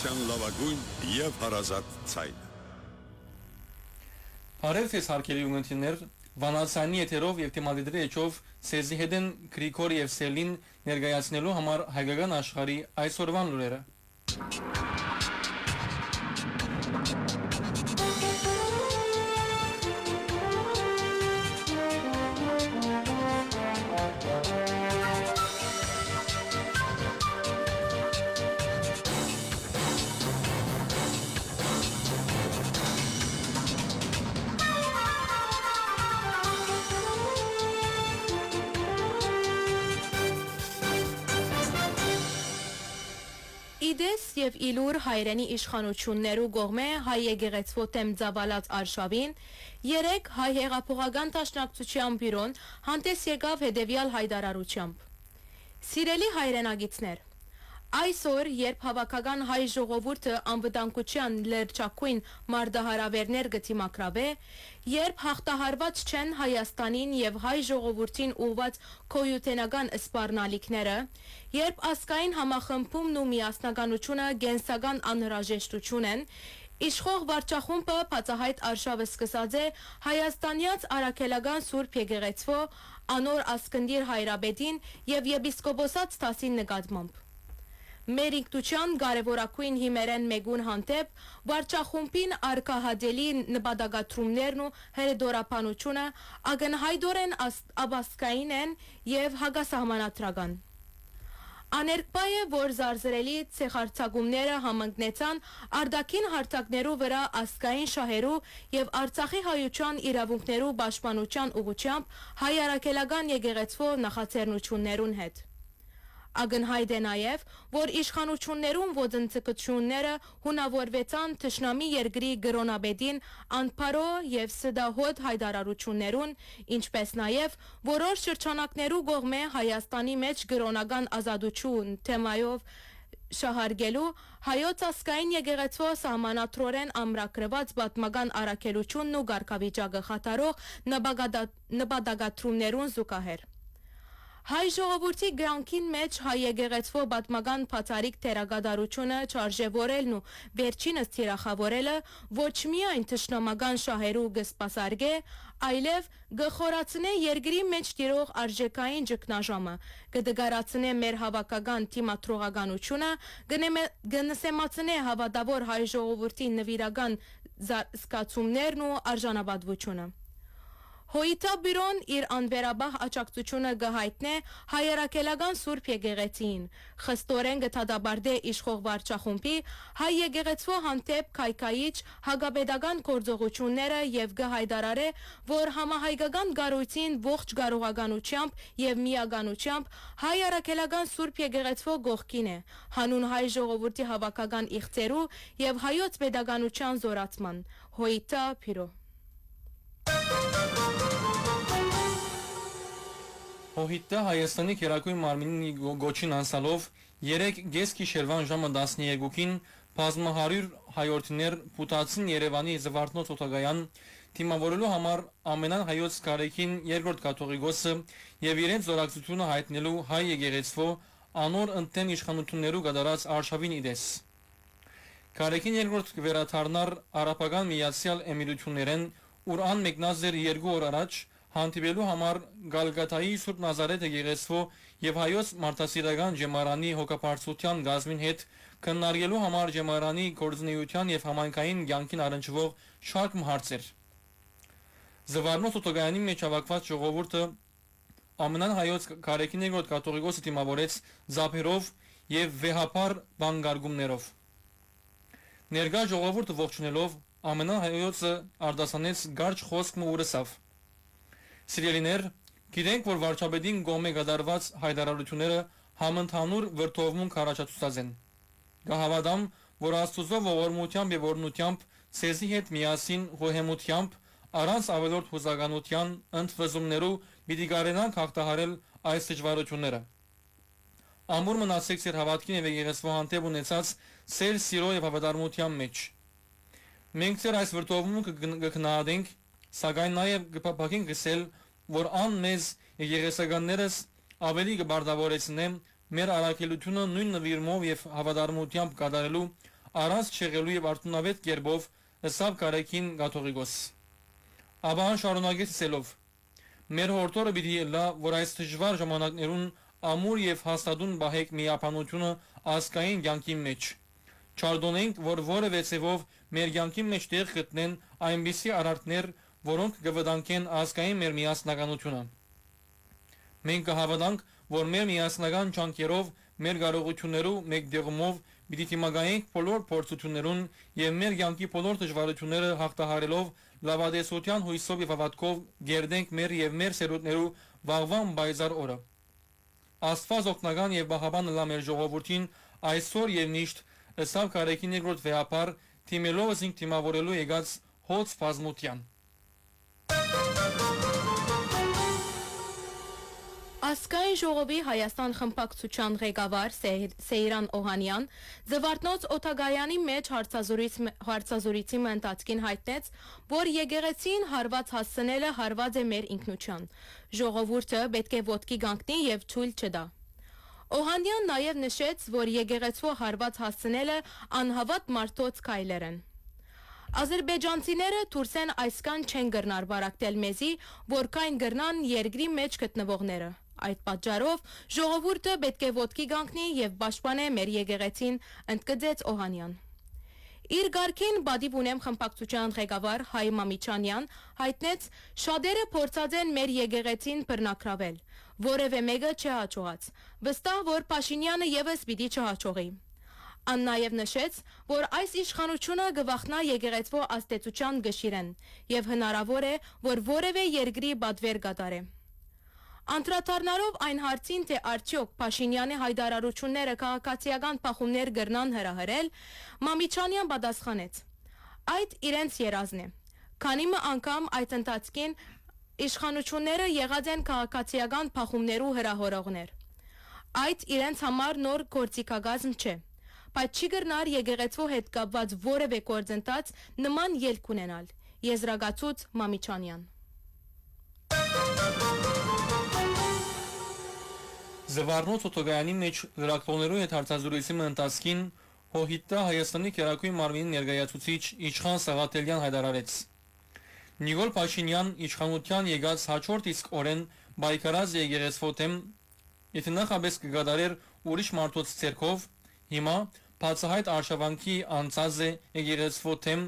Հայրենասության լավագույն եւ հարազատ ցայնը։ Բարև ձեզ հարգելի ունեցիներ, վանացանի եթերով եւ թեմատիկների էջով ցեզի հետեն Գրիգոր եւ Սելին ներկայացնելու համար հայկական աշխարհի այսօրվան լուրերը։ Իդես եւ իլուր հայրենի իշխանություններու գողմե հայ եկեղեցվո թեմ ծավալած արշավին երեք հայ հեղափոխական դաշնակցության բյուրոն հանդես եկավ հետևյալ հայտարարությամբ. Սիրելի հայրենագիտներ, այսօր երբ հավաքական հայ ժողովուրդը անվտանգության լրջակույն մարդահարավերներ գտիմակրավե, երբ հաղթահարված չեն Հայաստանին եւ հայ ժողովրդին ուղված քոյութենական սպառնալիքները, երբ ազգային համախմբումն ու միասնականությունը գենսական անհրաժեշտություն են, իշխող վարչախումբը բացահայտ արշավը սկսած է հայաստանյաց արաքելական Սուրբ Եկեղեցվո անոր ասկնդիր հայրաբեդին եւ եպիսկոպոսած Թասին նկատմամբ։ Մեր ինքնության կարևորակույն հիմերեն մեգուն հանդեպ վարչախումբին արկահադելի նպատակադրումներն ու հերեդորապանությունը ակնհայտորեն աբասկային են եւ հագասահմանադրական։ Աներկբայ է, որ զարզրելի ցեղարցակումները համընկնեցան արդակին հարթակներու վրա ազգային շահերու եւ Արցախի հայության իրավունքներու պաշտպանության ուղղությամբ հայ արաքելական եկեղեցվո նախաձեռնություններուն հետ։ Ակնհայտ է նաև, որ իշխանություններուն ոտնձգությունները հունավորվեցան թշնամի երկրի գրոնաբեդին անփարո եւ սդահոտ հայտարարություններուն, ինչպես նաև որոշ շրջանակներու կողմէ Հայաստանի մեջ գրոնական ազատություն թեմայով շահարկելու հայոց ազգային եկեղեցվո սահմանադրորեն ամրագրված պատմական առաքելությունն ու ղարքավիճակը խաթարող նպատակադրումներուն զուգահեռ։ Հայ ժողովրդի գրանքին մեջ հայ եկեղեցվո պատմական բացարիք թերագադարությունը չարժևորելն ու վերջինս թիրախավորելը ոչ միայն թշնամական շահերու գսպասարգե, այլև գխորացնե երկրի մեջ տիրող արժեքային ճգնաժամը, կդգարացնե մեր հավաքական թիմատրողականությունը, կնսեմացնե հավատավոր հայ ժողովրդի նվիրական զգացումներն ու արժանապատվությունը։ Հոյիթաբյուրոն իր անվերաբահ աջակցությունը գահայտնե հայերակելական Սուրբ Եկեղեցին, խստորեն գթադաբարդե իշխող վարչախումբի հայ եկեղեցվո հանդեպ քայքայիչ հագապետական գործողությունները եւ գահայտարարե, որ համահայկական գառույցին ողջ կարողականությամբ եւ միականությամբ հայ արաքելական Սուրբ Եկեղեցվո գողքին է, հանուն հայ ժողովրդի հավաքական իղծերու եւ հայոց pedagogical զորացման։ Հոյիթաբյուրո Հոհիտը Հայաստանի Քերակույն մարմինի գոչին անցալով 3 գես գիշերվան ժամը 12-ին բազմահարյուր հայորդիներ փութացին Երևանի Զվարթնոց օթագայան թիմավորելու համար ամենան հայոց կարեկին երկրորդ կաթողիկոսը եւ իրենց զորակցությունը հայտնելու հայ եկեղեցվո անոր ընտեն իշխանություններու գդարած արշավին իդես։ Կարեկին երկրորդ վերաթարնար արաբական միացյալ էմիրություններեն ուր ան մեկնազեր 2 օր առաջ հանդիպելու համար Գալգաթայի Սուրբ Նազարեթ եկեղեցվո եւ հայոց մարդասիրական ջեմարանի հոգապարծության գազմին հետ քննարկելու համար ջեմարանի գործունեության եւ համայնքային կյանքին առնչվող շարք հարցեր։ Զվարթնոց օթագայանի մեջ հավաքված ժողովուրդը ամենան հայոց կարեկին երկրորդ կաթողիկոսը դիմավորեց զապերով եւ վեհապար բանգարգումներով։ Ներկա ժողովուրդը ողջունելով ամենան հայոցը արդասանեց գարչ խոսք ու ուրսավ։ Սիրելիներ, գիտենք, որ վարչապետին գոմե գդարված հայտարարությունները համընդհանուր վրթովմունք առաջացուցած են։ Գահավադամ, որ Աստծո ողորմությամբ եւ օրհնությամբ ցեզի հետ միասին հոհեմությամբ առանց ավելորդ հուզականության ընդվզումներով պիտի կարենանք հաղթահարել այս դժվարությունները։ Ամուր մնացեք ձեր հավատքին եւ եկեղեցվո հանդեպ ունեցած սեր սիրո եւ հավատարմության մեջ։ Մենք ձեր այս վրթովմունքը կգնահատենք, սակայն նաև կփափագենք գսել, որ ան մեզ եկեղեցականներս ավելի կբարդավորեցնեն մեր առաքելությունը նույն նվիրումով եւ հավատարմությամբ կատարելու առանց չեղելու եւ արդյունավետ կերպով ըսավ կարեկին կաթողիկոս։ Աբան շարունակեց ասելով. Մեր հորտորը պիտի լա, որ այս դժվար ժամանակներուն ամուր եւ հաստատուն բահեք միապանությունը ազգային կյանքի մեջ։ Չարդոնենք, որ որևէ ցևով մեր կյանքի մեջ տեղ գտնեն այնպիսի արարքներ, որոնք կվտանգեն ազգային մեր միասնականությունը։ Մենք կհավատանք, որ մեր միասնական ճանկերով, մեր կարողություններով, մեկ դեղումով պիտի դիմակայենք բոլոր փորձություններուն եւ մեր կյանքի բոլոր դժվարությունները հաղթահարելով լավադեսության հույսով եւ հավատքով գերդենք մեր եւ մեր սերունդներու վաղվան բայզար օրը։ Աստված օգնական եւ բահաբան լա մեր ժողովրդին այսօր եւ միշտ ըսավ կարեկին երկրորդ վեհապար թիմելով զինք թիմավորելու եկած հոց բազմության։ Ասկային ժողովի Հայաստան խմբակցության ղեկավար Սեյրան Օհանյան Զվարթնոց Օթագայանի մեջ հարցազրույցի ընթացքին հայտնեց, որ եկեղեցին հարված հասցնելը հարված է մեր ինքնության։ Ժողովուրդը պետք է ոտքի կանգնի եւ թույլ չտա։ Օհանյան նաեւ նշեց, որ եկեղեցու հարված հասցնելը անհավատ մարդոց քայլեր են։ Ադրբեջանցիները դուրսեն այսքան չեն գրնար բարակտել մեզի, որքան գրնան երկրի մեջ գտնվողները։ Այդ պատճառով ժողովուրդը պետք է ոտքի կանգնի եւ պաշտպանե մեր եկեղեցին, ընդգծեց Օհանյան։ Իր գարքին բադիվ ունեմ խմբակցության ղեկավար Հայ Մամիչանյան հայտնեց, շատերը փորձած են մեր եկեղեցին բռնակրավել, որևէ մեկը չհաջողած։ Վստահ որ Փաշինյանը եւս պիտի չհաջողի։ Ան նաև նշեց, որ այս իշխանությունը գվախնա եկեղեցվո աստեցության գշիրեն եւ հնարավոր է, որ որևէ երկրի բադվեր կատարե։ Անդրադառնալով այն հարցին, թե արդյոք Փաշինյանի հայտարարությունները քաղաքացիական փախումներ գրնան հրահրել, Մամիչանյան պատասխանեց. Այդ իրենց երազն է։ Քանի անգամ այդ ընթացքին իշխանությունները եղած են քաղաքացիական փախումներու հրահրողներ։ Այդ իրենց համար նոր գործիքագազմ չէ։ Բայց չի գրնար եկեղեցու հետ կապված որևէ գործընթաց նման ելք ունենալ։ Եզրակացուց Մամիչանյան։ Զվարթնոց Օթագայանի մեջ լրակողներու հետ հարցազրույցի ընթացքին Հոհիտա Հայաստանի Քերակույն մարմինի ներկայացուցիչ Իշխան Սաղաթելյան հայտարարեց. Նիկոլ Փաշինյան իշխանության եկած հաջորդ իսկ օրեն բայկարած եկեղեցվո թեմ եթե նախապես կգադարեր ուրիշ մարդոց ցերկով հիմա բացահայտ արշավանքի անցած է եկեղեցվո թեմ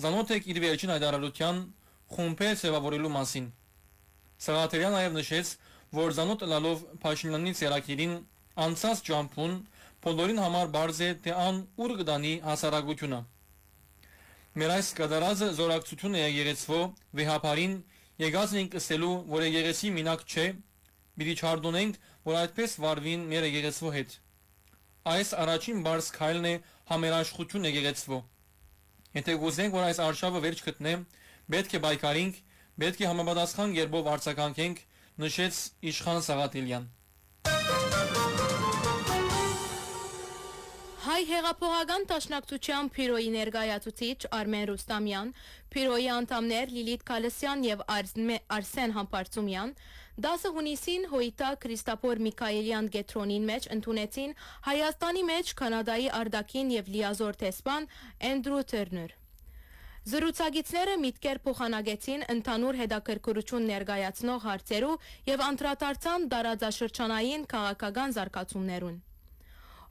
զանոթեք իր վերջին հայտարարության խումբեր սևավորելու մասին։ Սաղաթելյան նաև նշեց, որ զանոթ լալով Փաշինյանի ցերակիրին անցած ջամփուն բոլորին համար բարձ է թե ան ուր կդանի հասարակությունը։ Մեր այս կդարածը զորակցությունը եկեղեցվո վեհապարին եկածն ենք ասելու, որ եկեղեցի մինակ չէ, պիտի չարդոնենք, որ այդպես վարվին մեր եկեղեցվո հետ։ Այս առաջին բարձ քայլն է համերաշխություն եկեղեցվո։ Եթե գուզենք, որ այս արշավը վերջ գտնե, պետք է բայկարենք, պետք է համապատասխան կերպով արձագանքենք, նշեց Իշխան Սաղաթելյան։ Հայ հեղափոխական դաշնակցության բյուրոյի ներկայացուցիչ Արմեն Ռուստամյան, բյուրոյի անդամներ Լիլիթ Քալասյան եւ Արսեն Համբարձումյան 10 հունիսին Հոյիտա Քրիստապոր Միքայելյան գետրոնին մեջ ընդունեցին Հայաստանի մեջ Կանադայի արտաքին եւ լիազոր տեսփան Էնդրու Թերներ։ Զրուցակիցները միտքեր փոխանակեցին ընդհանուր հետաքրքրություն ներկայացնող հարցերու եւ անդրադարձան տարածաշրջանային քաղաքական զարգացումներուն։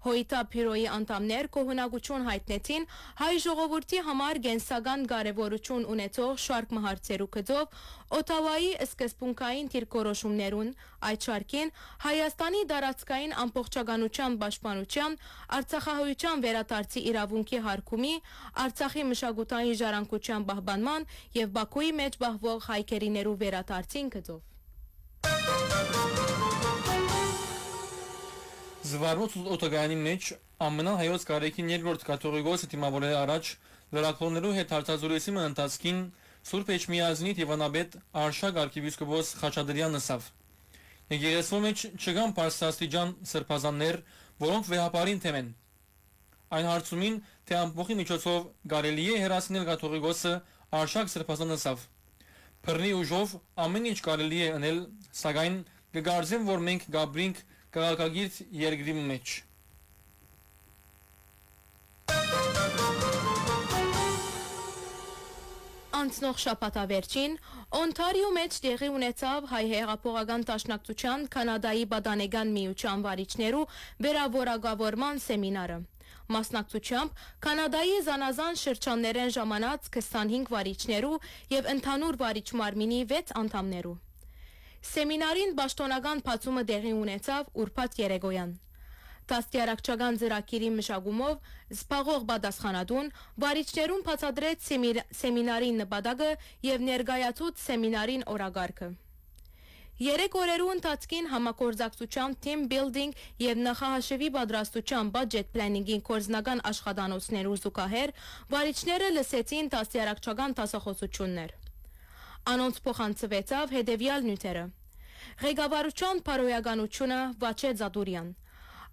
Հոյիտա բյուրոյի անդամներ կողմնակություն հայտնեցին հայ ժողովրդի համար գենսական կարևորություն ունեցող շարք հարցերու գծով Օտավայի սկզբունքային դիրքորոշումներուն, այդ շարքին Հայաստանի տարածքային ամբողջականության պաշտպանության, Արցախահայության վերադարձի իրավունքի հարգումի, Արցախի մշակութային ժառանգության պահպանման եւ Բաքուի մեջ պահվող հայկերիներու վերադարձին գծով։ Զվարթնոց Օթագայանի մեջ ամենահայոց կարեկին երկրորդ կաթողիկոսը թիմավորել առաջ լրակողներու հետ հարցազրույցի ընթացքին Սուրբ Էջմիածնի Տիվանաբեդ Արշակ arczepiskopos Խաչատրյանն ասավ. Եկեղեցու մեջ չկան բարձրաստիճան սրբազաններ, որոնք վեհապարին թեմ են։ Այն հարցումին, թե ամբողջի միջոցով կարելի է հեռացնել կաթողիկոսը Արշակ սրբազան ասավ. Բռնի ուժով ամեն ինչ կարելի է անել, սակայն կգարձեմ, որ մենք գաբրինք քաղաքագիր երկրի մեջ։ Անցնող շաբաթավերջին Օնտարիո մեջ տեղի ունեցավ հայ հեղափոխական դաշնակցության Կանադայի Բադանեգան միության վարիչներու վերավորակավորման սեմինարը։ Մասնակցությամբ Կանադայի զանազան շրջաններեն ժամանած 25 վարիչներու եւ ընդհանուր վարիչ մարմինի 6 անդամներու։ Սեմինարին պաշտոնական բացումը տեղի ունեցավ ուրբաթ երեկոյան։ Դաստիարակչական ծրագիրի մշակումով զբաղող պատասխանատուն վարիչներուն բացատրեց սեմինարի նպատակը եւ ներկայացուց սեմինարին օրակարգը։ 3 օրերու ընթացքին համագործակցության team building եւ նախահաշվի պատրաստության budget planning-ին կորզնական աշխատանոցներու զուգահեռ վարիչները լսեցին դաստիարակչական դասախոսություններ։ Անոնց փոխանցվեցավ հետեւյալ նյութերը։ Ղեկավարության բարոյականությունը Վաչե Զադուրյան,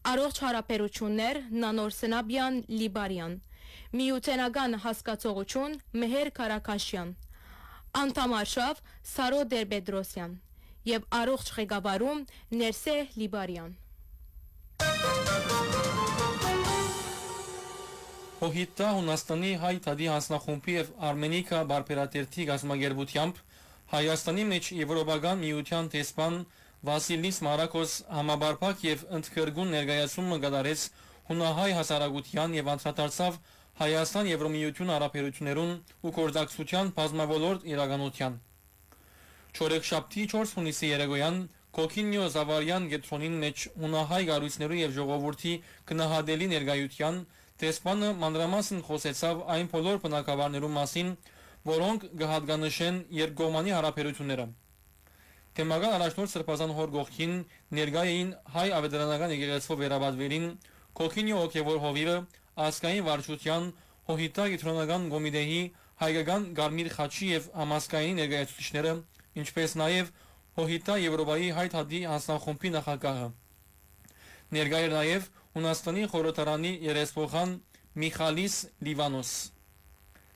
Առողջ հարաբերություններ Նանոր Սնաբյան Լիբարյան, Միութենական հասկացողություն Մեհեր Կարակաշյան, Անդամարշավ Սարո Դերբեդրոսյան եւ առողջ ղեկավարում Ներսե Լիբարյան։ Հոհիտա Հունաստանի հայ թադի հանձնախումբի եւ Արմենիկա բարբերատերթի գազագերբությամբ Հայաստանի մեջ Եվրոպական միության տեսփան Վասիլիս Մարակոս համաբարփակ եւ ընդգրկուն ներկայացումը կատարեց հունահայ հասարակության եւ անդրադարձավ Հայաստան Եվրոմիություն հարաբերություններուն ու գործակցության բազմավոլորտ իրականության։ Չորեքշաբթի 4 հունիսի երեկոյան Կոկինյո Զավարյան գետրոնին մեջ հունահայ գարույցներու եւ ժողովրդի գնահատելի ներկայության տեսփանը մանրամասն խոսեցավ այն բոլոր բնակավարներու մասին, որոնք կհատկանշեն երկկողմանի հարաբերությունները։ Թեմական առաջնորդ Սրբազան հոր գողքին ներկայ էին հայ ավետարանական եկեղեցու վերաբադվերին Կոկինյո հոգևոր հովիվը ազգային վարչության Հոհիտա գետրոնական կոմիտեի հայկական Գարմիր խաչի եւ համասկային ներկայացուցիչները, ինչպես նաեւ Հոհիտա Եվրոպայի հայ թադի հանձնախումբի նախագահը։ Ներկայ էր նաեւ Հունաստանի խորհրդարանի երեսփոխան Միխալիս Լիվանոս։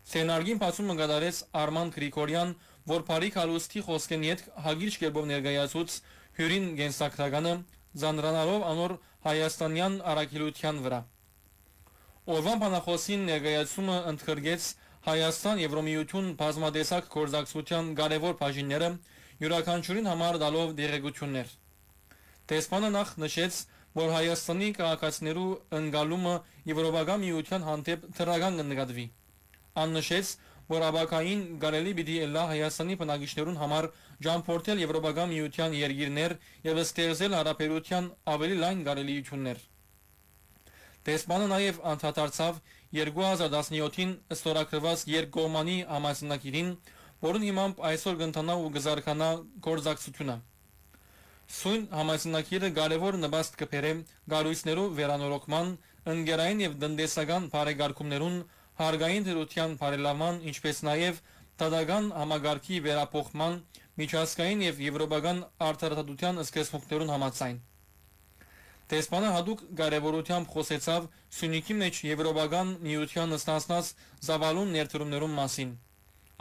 Սենարգին բացումը կատարեց Արման Գրիգորյան, որ Փարիք Ալուստի խոսքեն յետ հագիրճ կերպով ներկայացուց հյուրին գենսակրականը զանրանալով անոր հայաստանյան առաքելության վրա։ Օրվան բանախոսին ներկայացումը ընդգրկեց Հայաստան Եվրոմիություն բազմադեսակ գործակցության կարևոր բաժինները, յուրաքանչյուրին համար տալով դերեկություններ։ Տեսփանը նախ նշեց, որ Հայաստանի քաղաքացիներու ընկալումը Եվրոպական միության հանդեպ թրական կնկատվի։ Աննշեց, որ աբակային կարելի պիտի ելա Հայաստանի բնակիչներուն համար ճամփորդել Եվրոպական միության երկիրներ եւ ստեղծել հարաբերության ավելի լայն կարելիություններ։ Տեսփանը նաեւ անդրադարձավ 2017-ին ստորագրված երկկողմանի համաձայնագիրին, որն հիմամբ այսօր կընթանա ու կզարգանա գործակցությունը։ Սույն համաձայնագիրը կարևոր նպաստ կբերե գարույցներու վերանորոգման, ընկերային եւ տնտեսական բարեկարգումներուն հարգային դրության բարելավման, ինչպես նաև տադական համագարկի վերափոխման, միջազգային եւ եվրոպական արդարադատության սկզբունքներուն համաձայն։ Տեսփանը հատուկ կարևորությամբ խոսեցավ Սյունիքի մեջ Եվրոպական միության ստանձնած զավալուն ներդրումներուն մասին։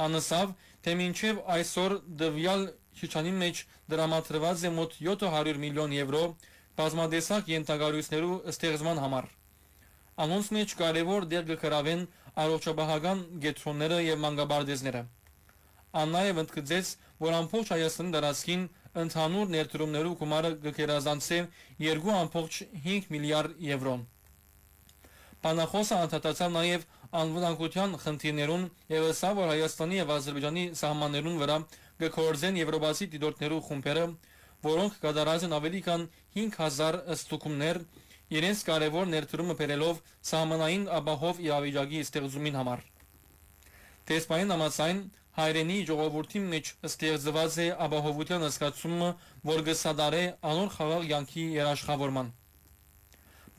Անսավ, թե մինչև այսօր դվյալ շրջանի մեջ դրամատրված է մոտ 700 միլիոն եվրո բազմադեսակ ենթակառույցներու ստեղծման համար։ Անոնց մեջ կարևոր դեր կգրավեն առողջապահական գետրոնները եւ մանկաբարձները։ Աննայև ընդգծեց, որ ամբողջ Հայաստանի տարածքին ընդհանուր ներդրումներու գումարը կգերազանցի 2.5 միլիարդ եվրո։ Բանախոսը անդրադարձավ նաեւ անվտանգության խնդիրներուն եւ ասավ, որ Հայաստանի եւ Ադրբեջանի սահմաններուն վրա կգործեն եվրոպացի դիտորդներու խումբերը, որոնք կատարած են ավելի քան 5000 ստուգումներ իրենց կարևոր ներդրումը բերելով սահմանային ապահով իրավիճակի ստեղծումին համար։ Տեսփային համաձայն հայրենի ժողովրդի մեջ ստեղծված է ապահովության զգացումը, որ կսադարե անոր խաղաղ յանքի երաշխավորման։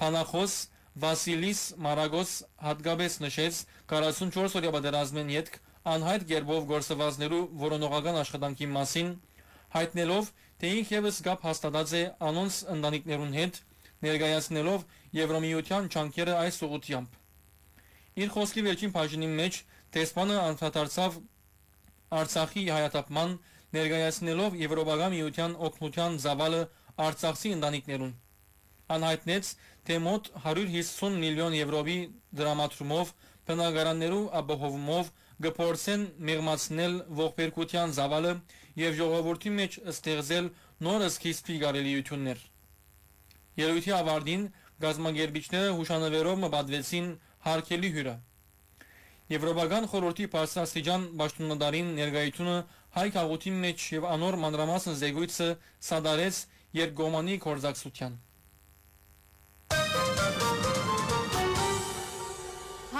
Բանախոս Վասիլիս Մարակոս հատկապես նշեց 44 օրյա պատերազմեն յետք անհայտ կերպով գործվածներու որոնողական աշխատանքի մասին, հայտնելով, թե ինք եւս գապ հաստատած է անոնց ընտանիքներուն հետ, ներկայացնելով Եվրոմիության չանքերը այս ուղղությամբ։ Իր խոսքի վերջին բաժինի մեջ տեսփանը անդրադարձավ Արցախի հայաթափման, ներկայացնելով Եվրոպական միության օգնության զավալը արցախցի ընտանիքներուն։ անհայտնեց, թե մոտ 150 միլիոն եվրոյի դրամատրումով բնակարաններու ապահովումով գործեն մեղմացնել ողբերգության զավալը եւ ժողովրդի մեջ ստեղծել նոր սկիզբի կարելիություններ։ Ելույթի ավարտին գազագերբիչները հուշանվերով մբադվեցին հարկելի հյուրը։ Եվրոպական խորհրդի բարձրաստիճան պաշտոնատարին ներկայությունը հայ քաղաքի մեջ եւ անոր մանրամասն զեկույցը սադարեց երկկողմանի գործակցության։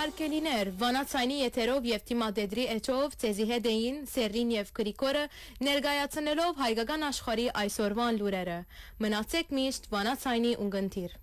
Հարկելիներ, վանացայնի եթերով եւ թիմադեդրի էջով ցեզի հետ էին Սերրին եւ Գրիգորը ներկայացնելով հայկական աշխարհի այսօրվան լուրերը։ Մնացեք միշտ վանացայնի ունգընթիր։